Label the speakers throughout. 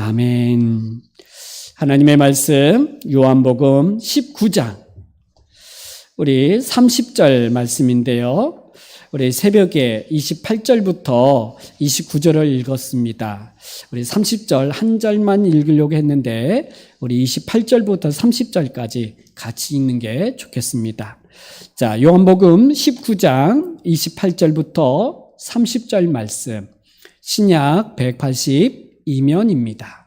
Speaker 1: 아멘. 하나님의 말씀 요한복음 19장 우리 30절 말씀인데요. 우리 새벽에 28절부터 29절을 읽었습니다. 우리 30절 한 절만 읽으려고 했는데 우리 28절부터 30절까지 같이 읽는 게 좋겠습니다. 자, 요한복음 19장 28절부터 30절 말씀, 신약 182면입니다.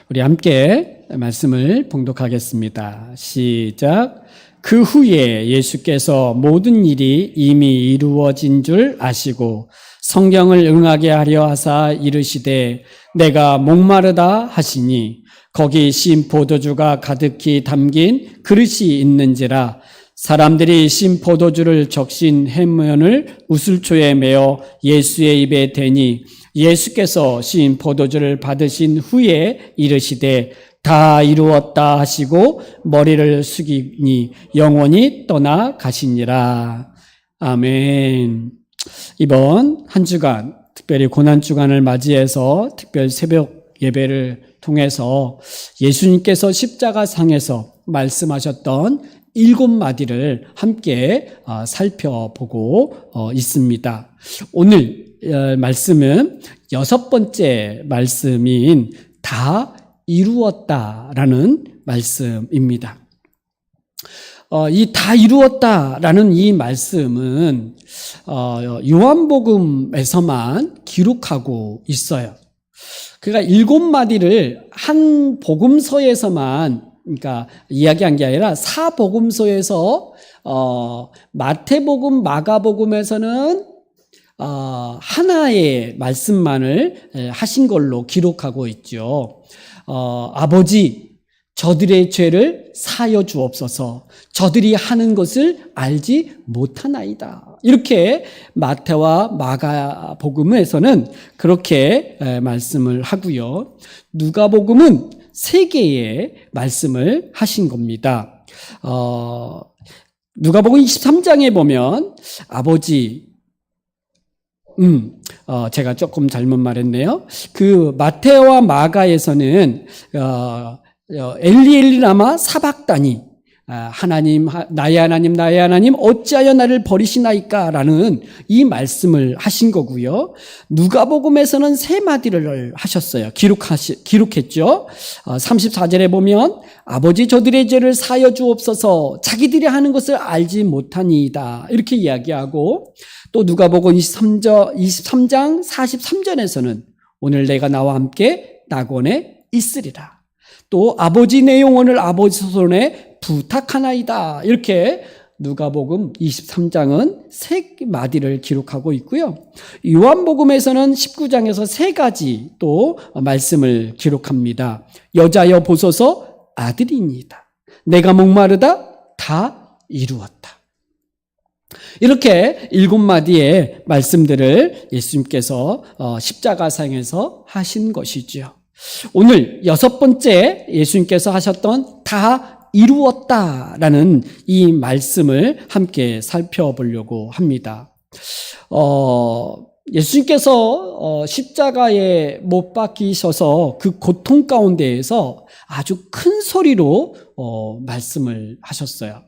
Speaker 1: 우리 함께 말씀을 봉독하겠습니다. 시작. 그 후에 예수께서 모든 일이 이미 이루어진 줄 아시고 성경을 응하게 하려 하사 이르시되 내가 목마르다 하시니 거기 신 포도주가 가득히 담긴 그릇이 있는지라 사람들이 신 포도주를 적신 해면을 우슬초에 메어 예수의 입에 대니 예수께서 신 포도주를 받으신 후에 이르시되 다 이루었다 하시고 머리를 숙이니 영원히 떠나 가시니라. 아멘. 이번 한 주간 특별히 고난주간을 맞이해서 특별 새벽 예배를 통해서 예수님께서 십자가상에서 말씀하셨던 7마디를 함께 살펴보고 있습니다. 오늘 말씀은 6번째 말씀인 다 이루었다라는 말씀입니다. 이 다 이루었다라는 이 말씀은 요한복음에서만 기록하고 있어요. 그러니까 7마디를 한 복음서에서만 그러니까 이야기한 게 아니라 사복음서에서 마태복음, 마가복음에서는 하나의 말씀만을 하신 걸로 기록하고 있죠. 아버지, 저들의 죄를 사여 주옵소서. 저들이 하는 것을 알지 못하나이다. 이렇게 마태와 마가복음에서는 그렇게 말씀을 하고요. 누가복음은 3개의 말씀을 하신 겁니다. 누가복음 23장에 보면 아버지, 제가 조금 잘못 말했네요. 그 마태와 마가에서는 엘리 라마 사박다니, 하나님, 나의 하나님, 나의 하나님, 어찌하여 나를 버리시나이까? 라는 이 말씀을 하신 거고요. 누가복음에서는 3마디를 하셨어요. 기록했죠. 34절에 보면 아버지 저들의 죄를 사여 주옵소서 자기들이 하는 것을 알지 못하니이다. 이렇게 이야기하고 또 누가복음 23장 43절에서는 오늘 내가 나와 함께 낙원에 있으리라. 또 아버지 내 영혼을 아버지 손에 부탁하나이다. 이렇게 누가복음 23장은 3마디를 기록하고 있고요. 요한복음에서는 19장에서 3가지 또 말씀을 기록합니다. 여자여 보소서 아들이니이다. 내가 목마르다 다 이루었다. 이렇게 7마디의 말씀들을 예수님께서 십자가상에서 하신 것이죠. 오늘 6번째 예수님께서 하셨던 다 이루었다라는 이 말씀을 함께 살펴보려고 합니다. 예수님께서 십자가에 못 박히셔서 그 고통 가운데에서 아주 큰 소리로 말씀을 하셨어요.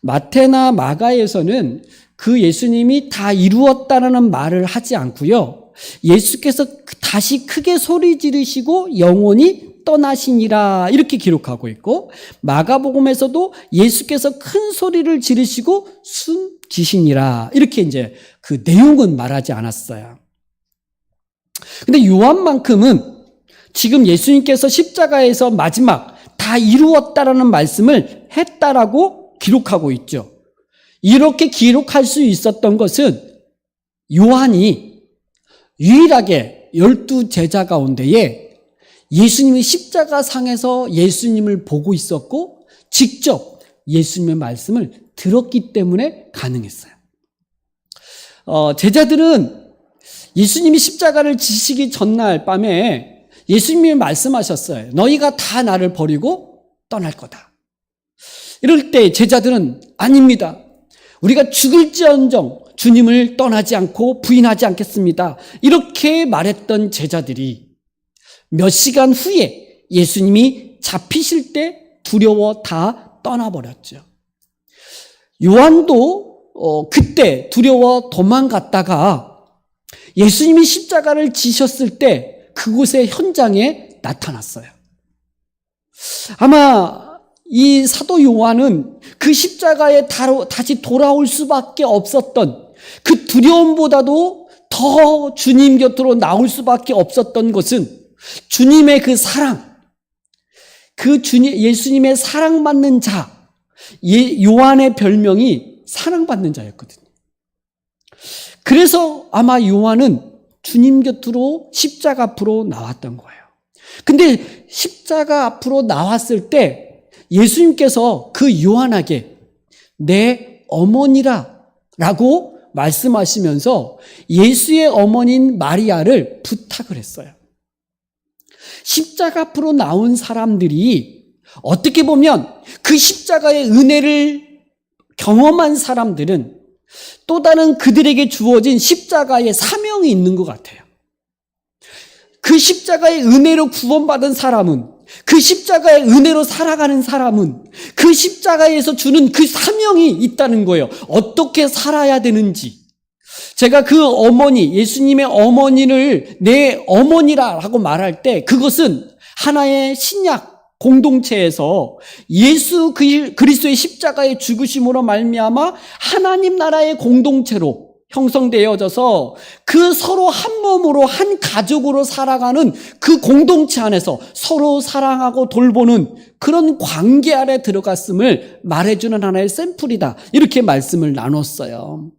Speaker 1: 마태나 마가에서는 그 예수님이 다 이루었다라는 말을 하지 않고요. 예수께서 다시 크게 소리 지르시고 영원히 떠나시니라 이렇게 기록하고 있고 마가복음에서도 예수께서 큰 소리를 지르시고 숨지시니라 이렇게 이제 그 내용은 말하지 않았어요. 근데 요한만큼은 지금 예수님께서 십자가에서 마지막 다 이루었다라는 말씀을 했다라고 기록하고 있죠. 이렇게 기록할 수 있었던 것은 요한이 유일하게 12제자 가운데에 예수님이 십자가상에서 예수님을 보고 있었고 직접 예수님의 말씀을 들었기 때문에 가능했어요. 제자들은 예수님이 십자가를 지시기 전날 밤에 예수님이 말씀하셨어요. 너희가 다 나를 버리고 떠날 거다. 이럴 때 제자들은 아닙니다. 우리가 죽을지언정 주님을 떠나지 않고 부인하지 않겠습니다. 이렇게 말했던 제자들이 몇 시간 후에 예수님이 잡히실 때 두려워 다 떠나버렸죠. 요한도 그때 두려워 도망갔다가 예수님이 십자가를 지셨을 때 그곳의 현장에 나타났어요. 아마 이 사도 요한은 그 십자가에 다시 돌아올 수밖에 없었던 그 두려움보다도 더 주님 곁으로 나올 수밖에 없었던 것은 주님의 그 사랑, 예수님의 사랑받는 자, 요한의 별명이 사랑받는 자였거든요. 그래서 아마 요한은 주님 곁으로 십자가 앞으로 나왔던 거예요. 근데 십자가 앞으로 나왔을 때 예수님께서 그 요한에게 내 어머니라 라고 말씀하시면서 예수의 어머니인 마리아를 부탁을 했어요. 십자가 앞으로 나온 사람들이 어떻게 보면 그 십자가의 은혜를 경험한 사람들은 또 다른 그들에게 주어진 십자가의 사명이 있는 것 같아요. 그 십자가의 은혜로 구원받은 사람은, 그 십자가의 은혜로 살아가는 사람은 그 십자가에서 주는 그 사명이 있다는 거예요. 어떻게 살아야 되는지. 제가 그 어머니, 예수님의 어머니를 내 어머니라고 말할 때 그것은 하나의 신약 공동체에서 예수 그리스도의 십자가의 죽으심으로 말미암아 하나님 나라의 공동체로 형성되어져서 그 서로 한 몸으로 한 가족으로 살아가는 그 공동체 안에서 서로 사랑하고 돌보는 그런 관계 아래 들어갔음을 말해주는 하나의 샘플이다. 이렇게 말씀을 나눴어요.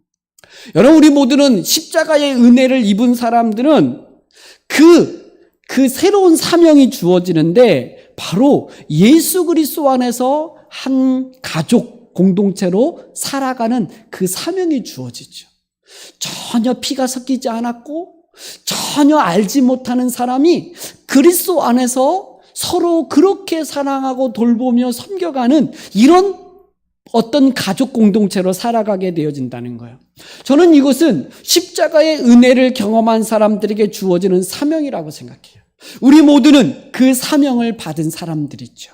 Speaker 1: 여러분, 우리 모두는 십자가의 은혜를 입은 사람들은 그 새로운 사명이 주어지는데 바로 예수 그리스도 안에서 한 가족 공동체로 살아가는 그 사명이 주어지죠. 전혀 피가 섞이지 않았고 전혀 알지 못하는 사람이 그리스도 안에서 서로 그렇게 사랑하고 돌보며 섬겨가는 이런 어떤 가족 공동체로 살아가게 되어진다는 거예요. 저는 이것은 십자가의 은혜를 경험한 사람들에게 주어지는 사명이라고 생각해요. 우리 모두는 그 사명을 받은 사람들이죠.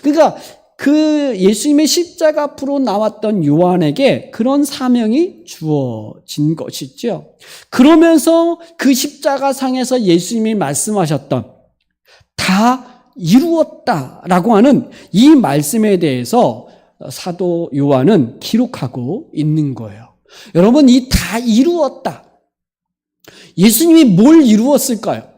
Speaker 1: 그러니까 그 예수님의 십자가 앞으로 나왔던 요한에게 그런 사명이 주어진 것이죠. 그러면서 그 십자가상에서 예수님이 말씀하셨던 다 이루었다라고 하는 이 말씀에 대해서 사도 요한은 기록하고 있는 거예요. 여러분, 이 다 이루었다. 예수님이 뭘 이루었을까요?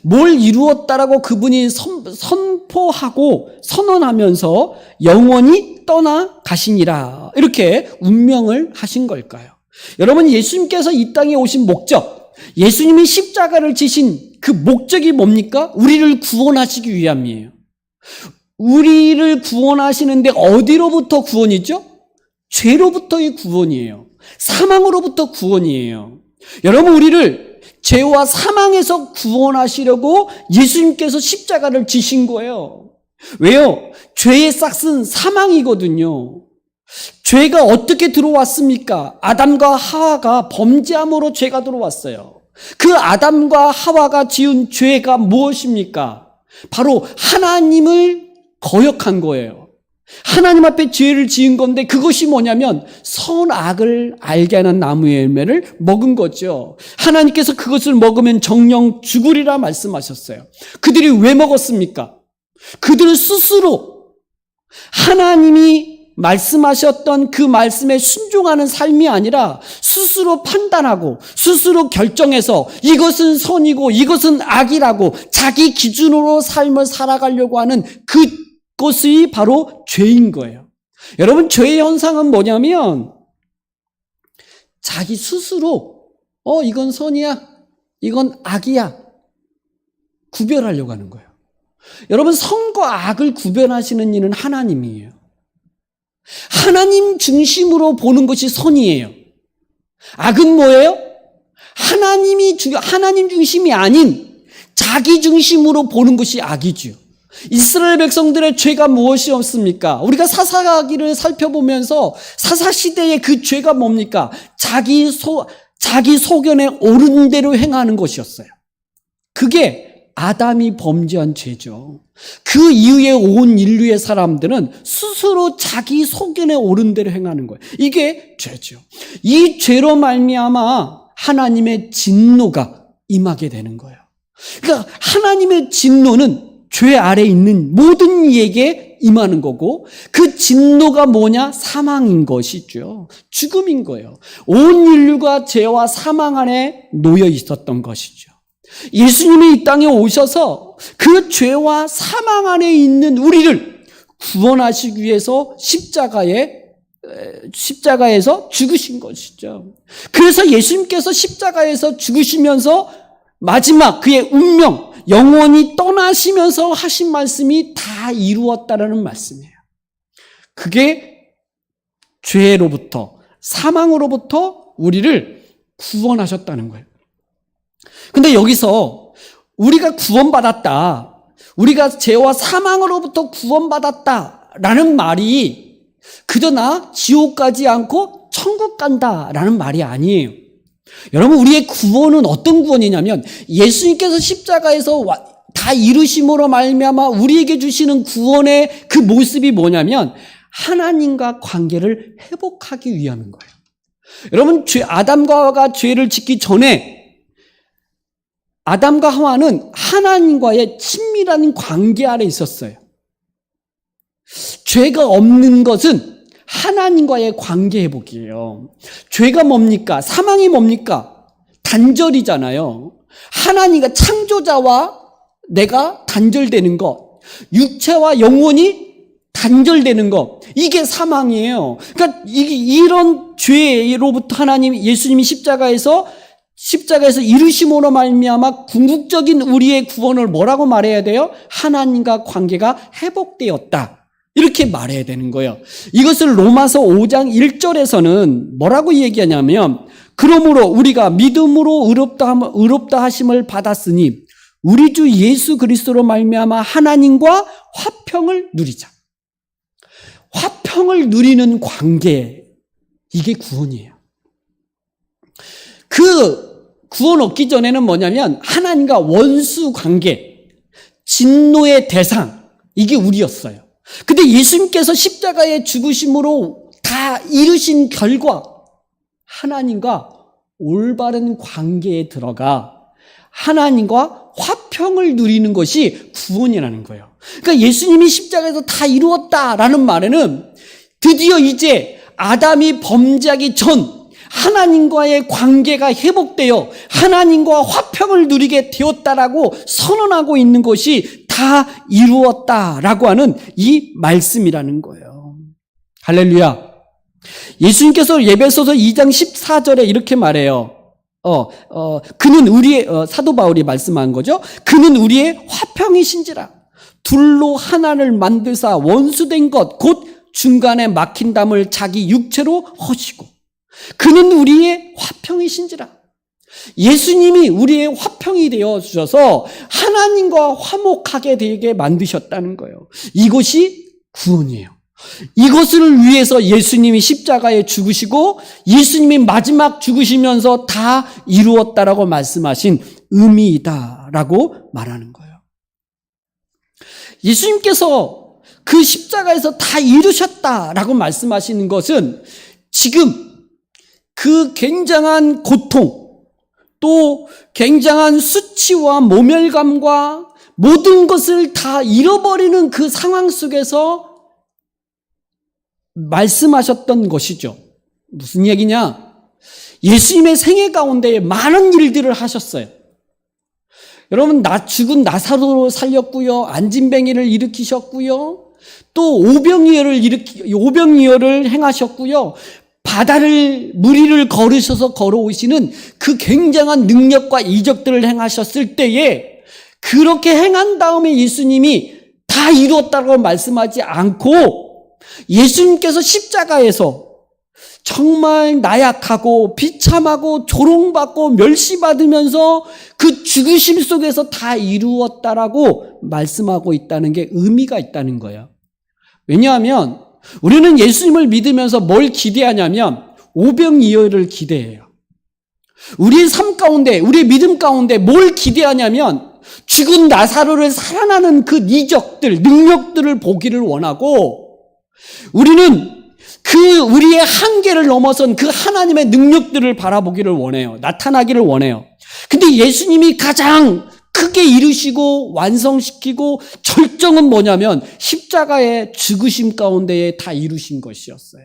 Speaker 1: 뭘 이루었다라고 그분이 선포하고 선언하면서 영원히 떠나가시니라 이렇게 운명을 하신 걸까요? 여러분, 예수님께서 이 땅에 오신 목적, 예수님이 십자가를 지신 그 목적이 뭡니까? 우리를 구원하시기 위함이에요. 우리를 구원하시는데 어디로부터 구원이죠? 죄로부터의 구원이에요. 사망으로부터 구원이에요. 여러분, 우리를 죄와 사망에서 구원하시려고 예수님께서 십자가를 지신 거예요. 왜요? 죄의 싹은 사망이거든요. 죄가 어떻게 들어왔습니까? 아담과 하와가 범죄함으로 죄가 들어왔어요. 그 아담과 하와가 지은 죄가 무엇입니까? 바로 하나님을 거역한 거예요. 하나님 앞에 죄를 지은 건데 그것이 뭐냐면 선악을 알게 하는 나무의 열매를 먹은 거죠. 하나님께서 그것을 먹으면 정령 죽으리라 말씀하셨어요. 그들이 왜 먹었습니까? 그들은 스스로 하나님이 말씀하셨던 그 말씀에 순종하는 삶이 아니라 스스로 판단하고 스스로 결정해서 이것은 선이고 이것은 악이라고 자기 기준으로 삶을 살아가려고 하는 그것이 바로 죄인 거예요. 여러분, 죄의 현상은 뭐냐면 자기 스스로 이건 선이야, 이건 악이야 구별하려고 하는 거예요. 여러분, 선과 악을 구별하시는 이는 하나님이에요. 하나님 중심으로 보는 것이 선이에요. 악은 뭐예요? 하나님 중심이 아닌 자기 중심으로 보는 것이 악이죠. 이스라엘 백성들의 죄가 무엇이었습니까? 우리가 사사기를 살펴보면서 사사시대의 그 죄가 뭡니까? 자기 소견에 옳은 대로 행하는 것이었어요. 그게 아담이 범죄한 죄죠. 그 이후에 온 인류의 사람들은 스스로 자기 소견에 옳은 대로 행하는 거예요. 이게 죄죠. 이 죄로 말미암아 하나님의 진노가 임하게 되는 거예요. 그러니까 하나님의 진노는 죄 아래에 있는 모든 이에게 임하는 거고, 그 진노가 뭐냐? 사망인 것이죠. 죽음인 거예요. 온 인류가 죄와 사망 안에 놓여 있었던 것이죠. 예수님이 이 땅에 오셔서 그 죄와 사망 안에 있는 우리를 구원하시기 위해서 십자가에서 죽으신 것이죠. 그래서 예수님께서 십자가에서 죽으시면서 마지막 그의 운명, 영원히 떠나시면서 하신 말씀이 다 이루었다라는 말씀이에요. 그게 죄로부터, 사망으로부터 우리를 구원하셨다는 거예요. 근데 여기서 우리가 구원받았다, 우리가 죄와 사망으로부터 구원받았다라는 말이 그저 나 지옥 가지 않고 천국 간다라는 말이 아니에요. 여러분, 우리의 구원은 어떤 구원이냐면 예수님께서 십자가에서 다 이루심으로 말미암아 우리에게 주시는 구원의 그 모습이 뭐냐면 하나님과 관계를 회복하기 위함인 거예요. 여러분, 아담과 하와가 죄를 짓기 전에 아담과 하와는 하나님과의 친밀한 관계 아래 있었어요. 죄가 없는 것은 하나님과의 관계 회복이에요. 죄가 뭡니까? 사망이 뭡니까? 단절이잖아요. 하나님과 창조자와 내가 단절되는 것, 육체와 영혼이 단절되는 것, 이게 사망이에요. 그러니까 이런 죄로부터 예수님이 십자가에서 이루심으로 말미암아 궁극적인 우리의 구원을 뭐라고 말해야 돼요? 하나님과 관계가 회복되었다, 이렇게 말해야 되는 거예요. 이것을 로마서 5장 1절에서는 뭐라고 얘기하냐면, 그러므로 우리가 믿음으로 의롭다 하심을 받았으니 우리 주 예수 그리스도로 말미암아 하나님과 화평을 누리자. 화평을 누리는 관계, 이게 구원이에요. 그 구원 얻기 전에는 뭐냐면 하나님과 원수 관계, 진노의 대상, 이게 우리였어요. 근데 예수님께서 십자가의 죽으심으로 다 이루신 결과 하나님과 올바른 관계에 들어가 하나님과 화평을 누리는 것이 구원이라는 거예요. 그러니까 예수님이 십자가에서 다 이루었다라는 말에는 드디어 이제 아담이 범죄하기 전 하나님과의 관계가 회복되어 하나님과 화평을 누리게 되었다라고 선언하고 있는 것이 다 이루었다라고 하는 이 말씀이라는 거예요. 할렐루야. 예수님께서 에베소서 2장 14절에 이렇게 말해요. 그는 우리의, 사도 바울이 말씀한 거죠. 그는 우리의 화평이신지라. 둘로 하나를 만드사 원수된 것, 곧 중간에 막힌 담을 자기 육체로 허시고. 그는 우리의 화평이신지라. 예수님이 우리의 화평이 되어 주셔서 하나님과 화목하게 되게 만드셨다는 거예요. 이것이 구원이에요. 이것을 위해서 예수님이 십자가에 죽으시고 예수님이 마지막 죽으시면서 다 이루었다라고 말씀하신 의미이다라고 말하는 거예요. 예수님께서 그 십자가에서 다 이루셨다라고 말씀하시는 것은 지금 그 굉장한 고통, 또 굉장한 수치와 모멸감과 모든 것을 다 잃어버리는 그 상황 속에서 말씀하셨던 것이죠. 무슨 얘기냐? 예수님의 생애 가운데 많은 일들을 하셨어요. 여러분, 죽은 나사로를 살렸고요, 안진뱅이를 일으키셨고요, 또 오병이어를 행하셨고요, 무리를 걸으셔서 걸어오시는 그 굉장한 능력과 이적들을 행하셨을 때에 그렇게 행한 다음에 예수님이 다 이루었다고 말씀하지 않고 예수님께서 십자가에서 정말 나약하고 비참하고 조롱받고 멸시받으면서 그 죽으심 속에서 다 이루었다라고 말씀하고 있다는 게 의미가 있다는 거예요. 왜냐하면 우리는 예수님을 믿으면서 뭘 기대하냐면 오병이어를 기대해요. 우리의 삶 가운데, 우리의 믿음 가운데 뭘 기대하냐면 죽은 나사로를 살아나는 그 이적들, 능력들을 보기를 원하고, 우리는 우리의 한계를 넘어선 그 하나님의 능력들을 바라보기를 원해요. 나타나기를 원해요. 근데 예수님이 가장 크게 이루시고 완성시키고 절정은 뭐냐면 십자가의 죽으심 가운데에 다 이루신 것이었어요.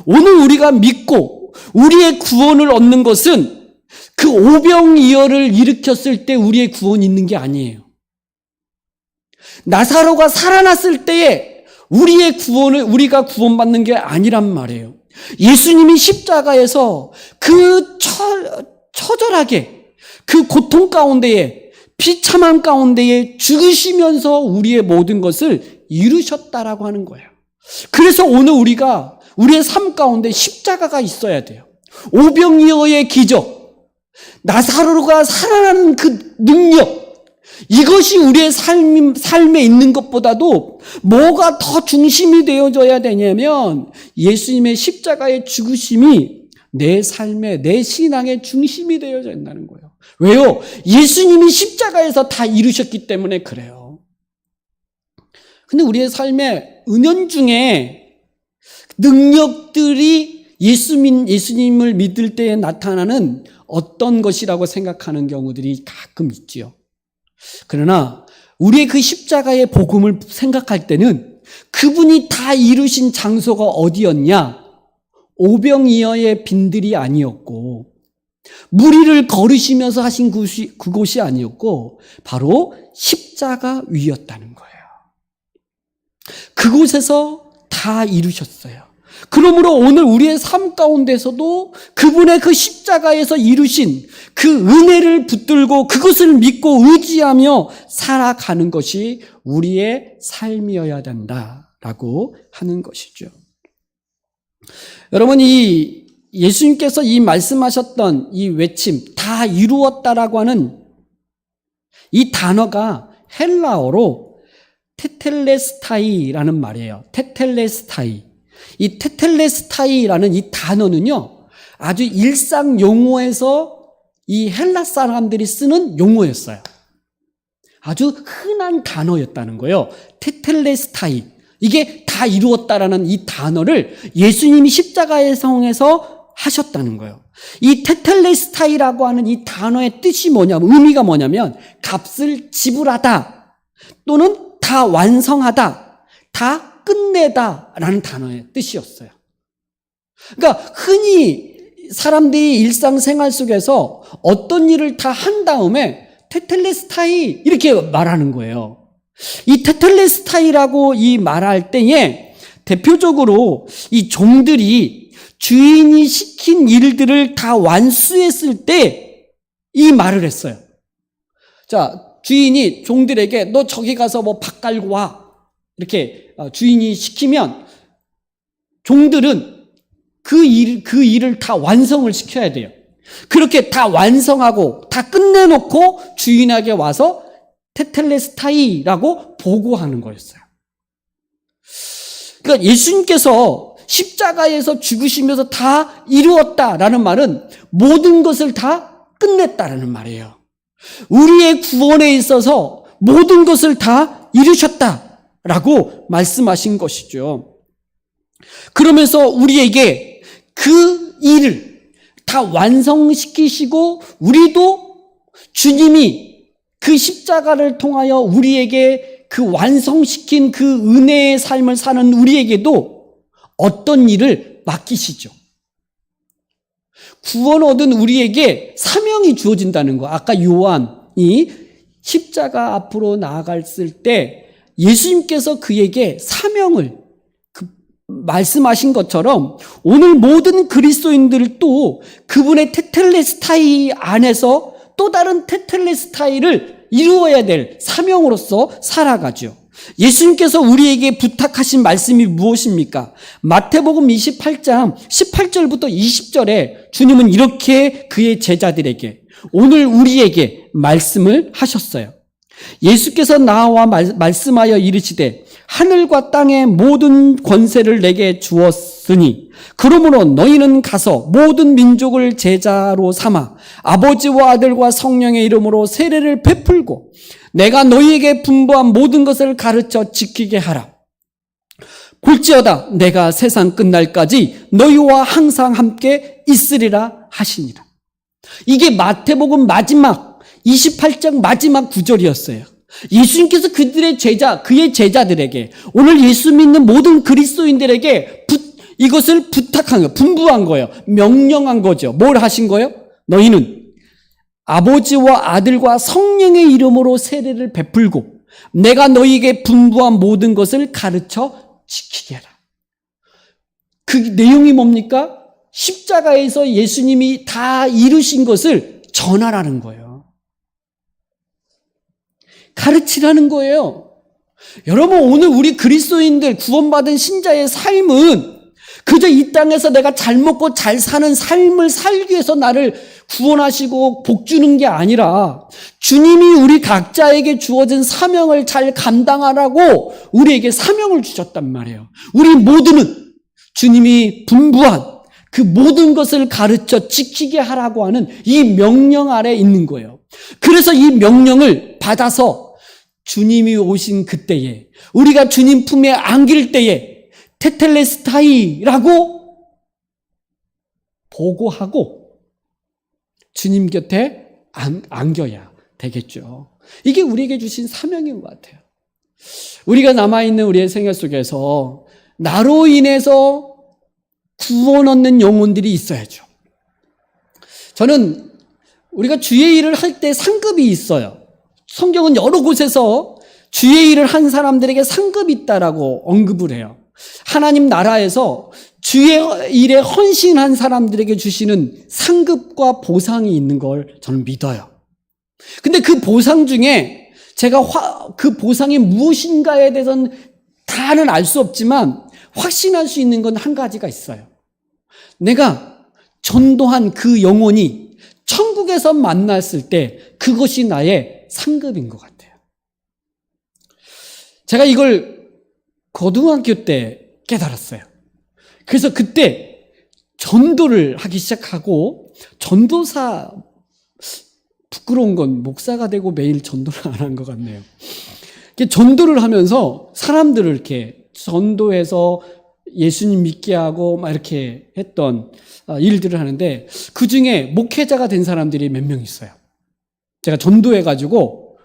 Speaker 1: 오늘 우리가 믿고 우리의 구원을 얻는 것은 그 오병이어를 일으켰을 때 우리의 구원이 있는 게 아니에요. 나사로가 살아났을 때에 우리의 구원을, 우리가 구원받는 게 아니란 말이에요. 예수님이 십자가에서 그 처절하게 그 고통 가운데에 비참함 가운데에 죽으시면서 우리의 모든 것을 이루셨다라고 하는 거예요. 그래서 오늘 우리가 우리의 삶 가운데 십자가가 있어야 돼요. 오병이어의 기적, 나사로가 살아나는 그 능력, 이것이 우리의 삶에 있는 것보다도 뭐가 더 중심이 되어져야 되냐면 예수님의 십자가의 죽으심이 내 삶의, 내 신앙의 중심이 되어져야 된다는 거예요. 왜요? 예수님이 십자가에서 다 이루셨기 때문에 그래요. 근데 우리의 삶의 은연중에 능력들이 예수님을 믿을 때에 나타나는 어떤 것이라고 생각하는 경우들이 가끔 있지요. 그러나 우리의 그 십자가의 복음을 생각할 때는 그분이 다 이루신 장소가 어디였냐? 오병이어의 빈들이 아니었고 무리를 걸으시면서 하신 그곳이 아니었고 바로 십자가 위였다는 거예요. 그곳에서 다 이루셨어요. 그러므로 오늘 우리의 삶 가운데서도 그분의 그 십자가에서 이루신 그 은혜를 붙들고 그것을 믿고 의지하며 살아가는 것이 우리의 삶이어야 된다라고 하는 것이죠. 여러분, 이 예수님께서 이 말씀하셨던 이 외침, 다 이루었다라고 하는 이 단어가 헬라어로 테텔레스타이라는 말이에요. 테텔레스타이. 이 테텔레스타이라는 이 단어는요, 아주 일상 용어에서 이 헬라 사람들이 쓰는 용어였어요. 아주 흔한 단어였다는 거예요. 테텔레스타이. 이게 다 이루었다라는 이 단어를 예수님이 십자가의 성에서 하셨다는 거예요. 이 테텔레스타이라고 하는 이 단어의 뜻이 뭐냐면, 의미가 뭐냐면 값을 지불하다 또는 다 완성하다, 다 끝내다라는 단어의 뜻이었어요. 그러니까 흔히 사람들이 일상생활 속에서 어떤 일을 다 한 다음에 테텔레스타이 이렇게 말하는 거예요. 이 테텔레스타이라고 이 말할 때에 대표적으로 이 종들이 주인이 시킨 일들을 다 완수했을 때 이 말을 했어요. 자, 주인이 종들에게 너 저기 가서 뭐 밥 깔고 와. 이렇게 주인이 시키면 종들은 그 일을 다 완성을 시켜야 돼요. 그렇게 다 완성하고 다 끝내놓고 주인에게 와서 테텔레스타이라고 보고하는 거였어요. 그러니까 예수님께서 십자가에서 죽으시면서 다 이루었다라는 말은 모든 것을 다 끝냈다라는 말이에요. 우리의 구원에 있어서 모든 것을 다 이루셨다라고 말씀하신 것이죠. 그러면서 우리에게 그 일을 다 완성시키시고 우리도 주님이 그 십자가를 통하여 우리에게 그 완성시킨 그 은혜의 삶을 사는 우리에게도 어떤 일을 맡기시죠. 구원 얻은 우리에게 사명이 주어진다는 거. 아까 요한이 십자가 앞으로 나아갔을 때 예수님께서 그에게 사명을 말씀하신 것처럼 오늘 모든 그리스도인들도 그분의 테텔레스타이 안에서 또 다른 테텔레스타이를 이루어야 될 사명으로서 살아가죠. 예수님께서 우리에게 부탁하신 말씀이 무엇입니까? 마태복음 28장 18절부터 20절에 주님은 이렇게 그의 제자들에게, 오늘 우리에게 말씀을 하셨어요. 예수께서 나와 말씀하여 이르시되 하늘과 땅의 모든 권세를 내게 주었으니 그러므로 너희는 가서 모든 민족을 제자로 삼아 아버지와 아들과 성령의 이름으로 세례를 베풀고 내가 너희에게 분부한 모든 것을 가르쳐 지키게 하라. 볼지어다 내가 세상 끝날까지 너희와 항상 함께 있으리라 하시니라. 이게 마태복음 마지막 28장 마지막 구절이었어요. 예수님께서 그들의 그의 제자들에게, 오늘 예수 믿는 모든 그리스도인들에게 이것을 부탁한 거예요. 분부한 거예요. 명령한 거죠. 뭘 하신 거예요? 너희는 아버지와 아들과 성령의 이름으로 세례를 베풀고 내가 너희에게 분부한 모든 것을 가르쳐 지키게 하라. 그 내용이 뭡니까? 십자가에서 예수님이 다 이루신 것을 전하라는 거예요. 가르치라는 거예요. 여러분, 오늘 우리 그리스도인들 구원받은 신자의 삶은 그저 이 땅에서 내가 잘 먹고 잘 사는 삶을 살기 위해서 나를 구원하시고 복 주는 게 아니라 주님이 우리 각자에게 주어진 사명을 잘 감당하라고 우리에게 사명을 주셨단 말이에요. 우리 모두는 주님이 분부한 그 모든 것을 가르쳐 지키게 하라고 하는 이 명령 아래 있는 거예요. 그래서 이 명령을 받아서 주님이 오신 그때에, 우리가 주님 품에 안길 때에 테텔레스타이라고 보고하고 주님 곁에 안겨야 되겠죠. 이게 우리에게 주신 사명인 것 같아요. 우리가 남아있는 우리의 생활 속에서 나로 인해서 구원 얻는 영혼들이 있어야죠. 저는 우리가 주의 일을 할 때 상급이 있어요. 성경은 여러 곳에서 주의 일을 한 사람들에게 상급이 있다라고 언급을 해요. 하나님 나라에서 주의 일에 헌신한 사람들에게 주시는 상급과 보상이 있는 걸 저는 믿어요. 근데 그 보상 중에 제가 그 보상이 무엇인가에 대해서는 다는 알 수 없지만 확신할 수 있는 건 한 가지가 있어요. 내가 전도한 그 영혼이 천국에서 만났을 때 그것이 나의 상급인 것 같아요. 제가 이걸 고등학교 때 깨달았어요. 그래서 그때 전도를 하기 시작하고, 전도사, 부끄러운 건 목사가 되고 매일 전도를 안 한 것 같네요. 전도를 하면서 사람들을 이렇게 전도해서 예수님 믿게 하고 막 이렇게 했던 일들을 하는데, 그 중에 목회자가 된 사람들이 몇 명 있어요. 제가 전도해가지고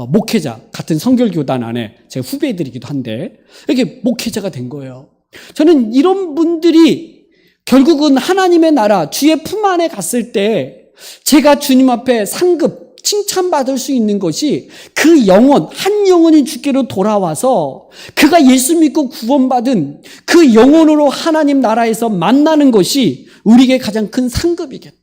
Speaker 1: 목회자, 같은 성결교단 안에 제 후배들이기도 한데 이렇게 목회자가 된 거예요. 저는 이런 분들이 결국은 하나님의 나라, 주의 품 안에 갔을 때 제가 주님 앞에 상급, 칭찬받을 수 있는 것이 그 영혼, 한 영혼이 주께로 돌아와서 그가 예수 믿고 구원받은 그 영혼으로 하나님 나라에서 만나는 것이 우리에게 가장 큰 상급이겠다.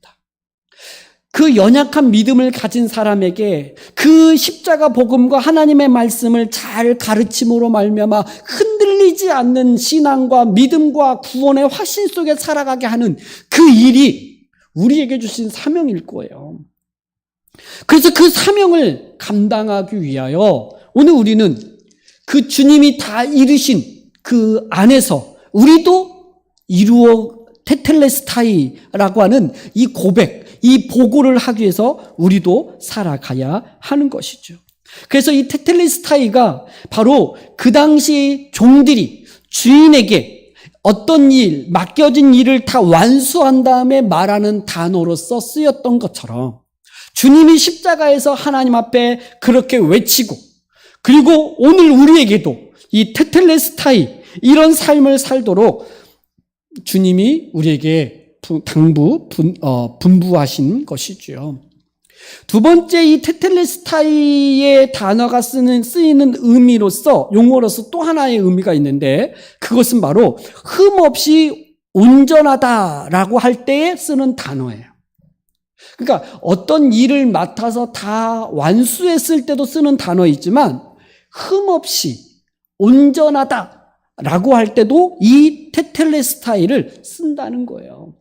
Speaker 1: 그 연약한 믿음을 가진 사람에게 그 십자가 복음과 하나님의 말씀을 잘 가르침으로 말미암아 흔들리지 않는 신앙과 믿음과 구원의 확신 속에 살아가게 하는 그 일이 우리에게 주신 사명일 거예요. 그래서 그 사명을 감당하기 위하여 오늘 우리는 그 주님이 다 이루신 그 안에서 우리도 이루어 테텔레스타이라고 하는 이 고백, 이 보고를 하기 위해서 우리도 살아가야 하는 것이죠. 그래서 이 테텔레스타이가 바로 그 당시 종들이 주인에게 어떤 일, 맡겨진 일을 다 완수한 다음에 말하는 단어로서 쓰였던 것처럼 주님이 십자가에서 하나님 앞에 그렇게 외치고, 그리고 오늘 우리에게도 이 테텔레스타이, 이런 삶을 살도록 주님이 우리에게 분부하신 것이죠. 두 번째, 이 테텔레스타이의 단어가 쓰이는 의미로서, 용어로서 또 하나의 의미가 있는데, 그것은 바로 흠없이 온전하다라고 할 때에 쓰는 단어예요. 그러니까 어떤 일을 맡아서 다 완수했을 때도 쓰는 단어이지만 흠없이 온전하다라고 할 때도 이 테텔레스타이를 쓴다는 거예요.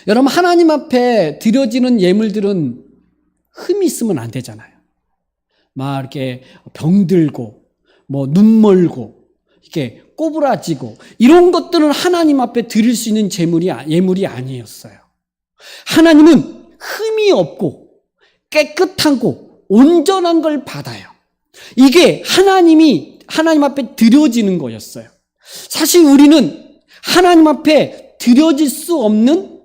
Speaker 1: 여러분, 하나님 앞에 드려지는 예물들은 흠이 있으면 안 되잖아요. 막 이렇게 병들고, 눈 멀고, 이렇게 꼬부라지고, 이런 것들은 하나님 앞에 드릴 수 있는 예물이 아니었어요. 하나님은 흠이 없고, 깨끗하고, 온전한 걸 받아요. 이게 하나님 앞에 드려지는 거였어요. 사실 우리는 하나님 앞에 드려질 수 없는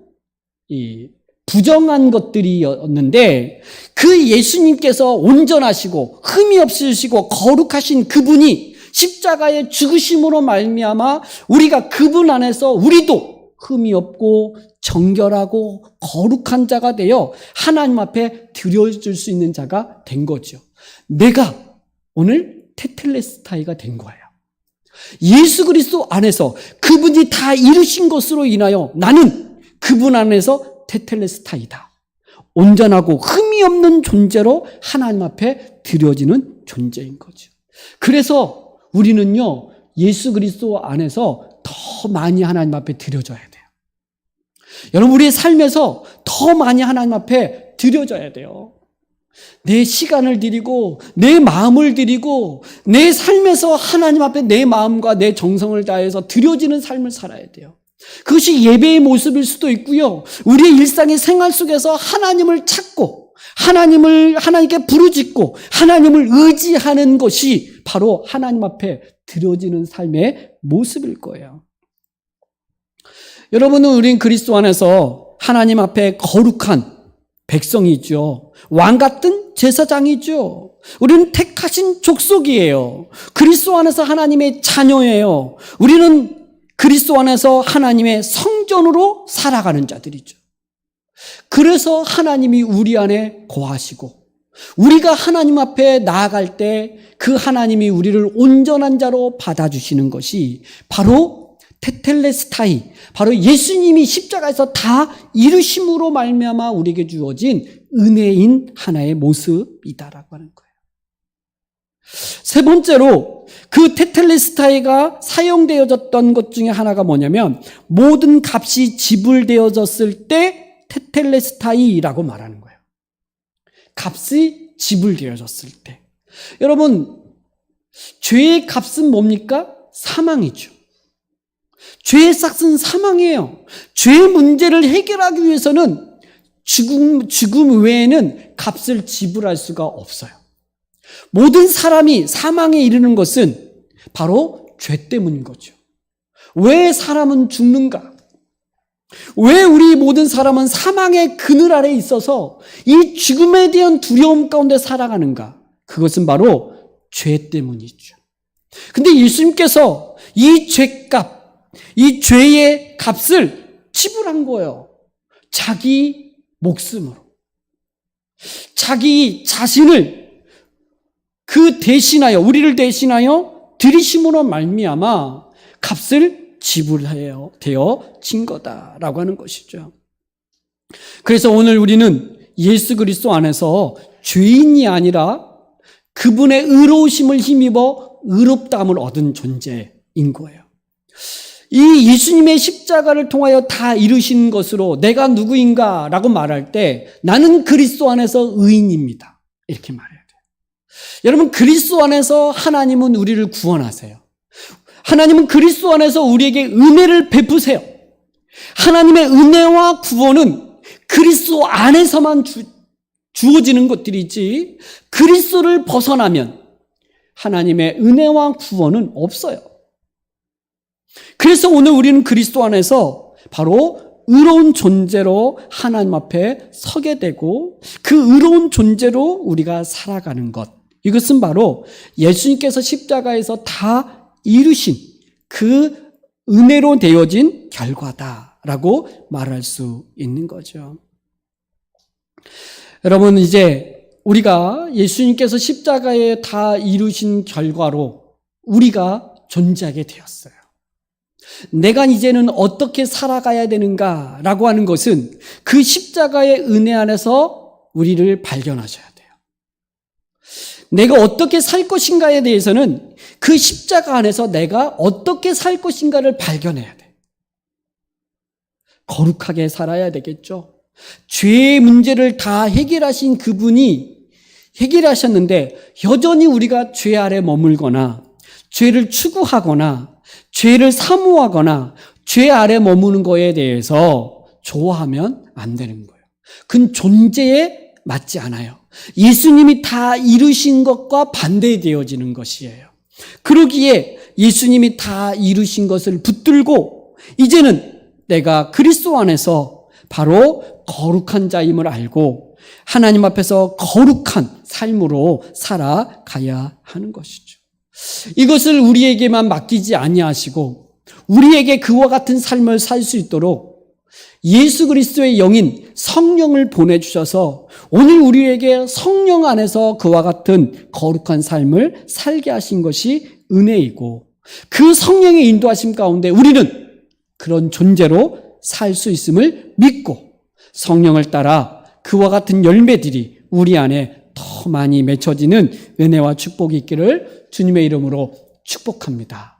Speaker 1: 이 부정한 것들이었는데, 그 예수님께서 온전하시고 흠이 없으시고 거룩하신 그분이 십자가의 죽으심으로 말미암아 우리가 그분 안에서 우리도 흠이 없고 정결하고 거룩한 자가 되어 하나님 앞에 드려질 수 있는 자가 된 거죠. 내가 오늘 테텔레스타이가 된 거예요. 예수 그리스도 안에서 그분이 다 이루신 것으로 인하여 나는 그분 안에서 테텔레스타이다. 온전하고 흠이 없는 존재로 하나님 앞에 드려지는 존재인 거죠. 그래서 우리는요, 예수 그리스도 안에서 더 많이 하나님 앞에 드려져야 돼요. 여러분, 우리의 삶에서 더 많이 하나님 앞에 드려져야 돼요. 내 시간을 드리고 내 마음을 드리고 내 삶에서 하나님 앞에 내 마음과 내 정성을 다해서 드려지는 삶을 살아야 돼요. 그것이 예배의 모습일 수도 있고요. 우리의 일상의 생활 속에서 하나님을 찾고 하나님께 부르짖고 하나님을 의지하는 것이 바로 하나님 앞에 드려지는 삶의 모습일 거예요. 여러분은 우린 그리스도 안에서 하나님 앞에 거룩한 백성이죠. 왕 같은 제사장이죠. 우리는 택하신 족속이에요. 그리스도 안에서 하나님의 자녀예요. 우리는 그리스도 안에서 하나님의 성전으로 살아가는 자들이죠. 그래서 하나님이 우리 안에 거하시고 우리가 하나님 앞에 나아갈 때 그 하나님이 우리를 온전한 자로 받아주시는 것이 바로 테텔레스타이, 바로 예수님이 십자가에서 다 이루심으로 말미암아 우리에게 주어진 은혜인 하나의 모습이다라고 하는 거예요. 세 번째로 그 테텔레스타이가 사용되어졌던 것 중에 하나가 뭐냐면 모든 값이 지불되어졌을 때 테텔레스타이라고 말하는 거예요. 값이 지불되어졌을 때. 여러분, 죄의 값은 뭡니까? 사망이죠. 죄의 삭은 사망이에요. 죄의 문제를 해결하기 위해서는 죽음 외에는 값을 지불할 수가 없어요. 모든 사람이 사망에 이르는 것은 바로 죄 때문인 거죠. 왜 사람은 죽는가? 왜 우리 모든 사람은 사망의 그늘 아래 있어서 이 죽음에 대한 두려움 가운데 살아가는가? 그것은 바로 죄 때문이죠. 근데 예수님께서 이 죄값, 이 죄의 값을 지불한 거예요. 자기 목숨으로. 자기 자신을 우리를 대신하여 들이심으로 말미암아 값을 지불하여 되어진 거다라고 하는 것이죠. 그래서 오늘 우리는 예수 그리스도 안에서 죄인이 아니라 그분의 의로우심을 힘입어 의롭다함을 얻은 존재인 거예요. 이 예수님의 십자가를 통하여 다 이루신 것으로 내가 누구인가 라고 말할 때 나는 그리스도 안에서 의인입니다. 이렇게 말해야 돼요. 여러분, 그리스도 안에서 하나님은 우리를 구원하세요. 하나님은 그리스도 안에서 우리에게 은혜를 베푸세요. 하나님의 은혜와 구원은 그리스도 안에서만 주어지는 것들이지 그리스도를 벗어나면 하나님의 은혜와 구원은 없어요. 그래서 오늘 우리는 그리스도 안에서 바로 의로운 존재로 하나님 앞에 서게 되고 그 의로운 존재로 우리가 살아가는 것, 이것은 바로 예수님께서 십자가에서 다 이루신 그 은혜로 되어진 결과다라고 말할 수 있는 거죠. 여러분, 이제 우리가 예수님께서 십자가에 다 이루신 결과로 우리가 존재하게 되었어요. 내가 이제는 어떻게 살아가야 되는가라고 하는 것은 그 십자가의 은혜 안에서 우리를 발견하셔야 돼요. 내가 어떻게 살 것인가에 대해서는 그 십자가 안에서 내가 어떻게 살 것인가를 발견해야 돼. 거룩하게 살아야 되겠죠. 죄의 문제를 다 해결하신 그분이 해결하셨는데 여전히 우리가 죄 아래 머물거나 죄를 추구하거나 죄를 사모하거나 죄 아래 머무는 거에 대해서 좋아하면 안 되는 거예요. 그건 존재에 맞지 않아요. 예수님이 다 이루신 것과 반대되어지는 것이에요. 그러기에 예수님이 다 이루신 것을 붙들고 이제는 내가 그리스도 안에서 바로 거룩한 자임을 알고 하나님 앞에서 거룩한 삶으로 살아가야 하는 것이죠. 이것을 우리에게만 맡기지 아니하시고 우리에게 그와 같은 삶을 살 수 있도록 예수 그리스도의 영인 성령을 보내주셔서 오늘 우리에게 성령 안에서 그와 같은 거룩한 삶을 살게 하신 것이 은혜이고 그 성령의 인도하심 가운데 우리는 그런 존재로 살 수 있음을 믿고 성령을 따라 그와 같은 열매들이 우리 안에 더 많이 맺혀지는 은혜와 축복이 있기를 주님의 이름으로 축복합니다.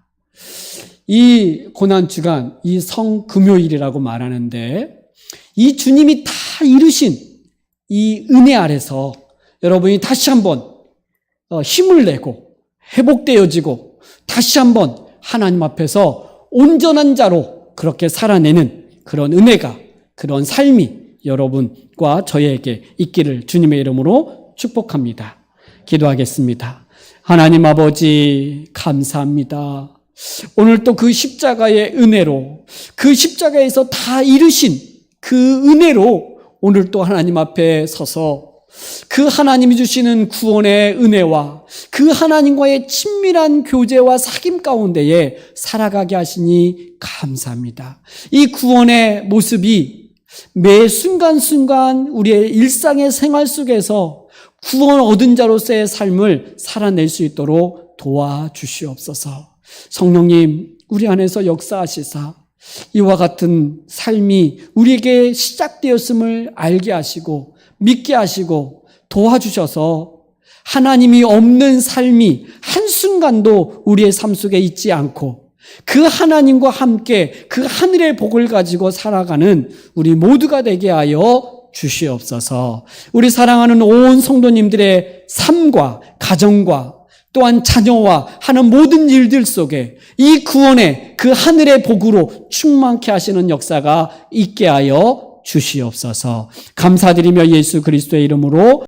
Speaker 1: 이 고난주간, 이 성금요일이라고 말하는데 이 주님이 다 이루신 이 은혜 아래서 여러분이 다시 한번 힘을 내고 회복되어지고 다시 한번 하나님 앞에서 온전한 자로 그렇게 살아내는 그런 은혜가, 그런 삶이 여러분과 저에게 있기를 주님의 이름으로 축복합니다. 기도하겠습니다. 하나님 아버지 감사합니다. 오늘 또 그 십자가의 은혜로 그 십자가에서 다 이루신 그 은혜로 오늘 또 하나님 앞에 서서 그 하나님이 주시는 구원의 은혜와 그 하나님과의 친밀한 교제와 사귐 가운데에 살아가게 하시니 감사합니다. 이 구원의 모습이 매 순간순간 우리의 일상의 생활 속에서 구원 얻은 자로서의 삶을 살아낼 수 있도록 도와주시옵소서. 성령님, 우리 안에서 역사하시사 이와 같은 삶이 우리에게 시작되었음을 알게 하시고 믿게 하시고 도와주셔서 하나님이 없는 삶이 한순간도 우리의 삶 속에 있지 않고 그 하나님과 함께 그 하늘의 복을 가지고 살아가는 우리 모두가 되게 하여 주시옵소서. 우리 사랑하는 온 성도님들의 삶과 가정과 또한 자녀와 하는 모든 일들 속에 이 구원의 그 하늘의 복으로 충만케 하시는 역사가 있게 하여 주시옵소서. 감사드리며 예수 그리스도의 이름으로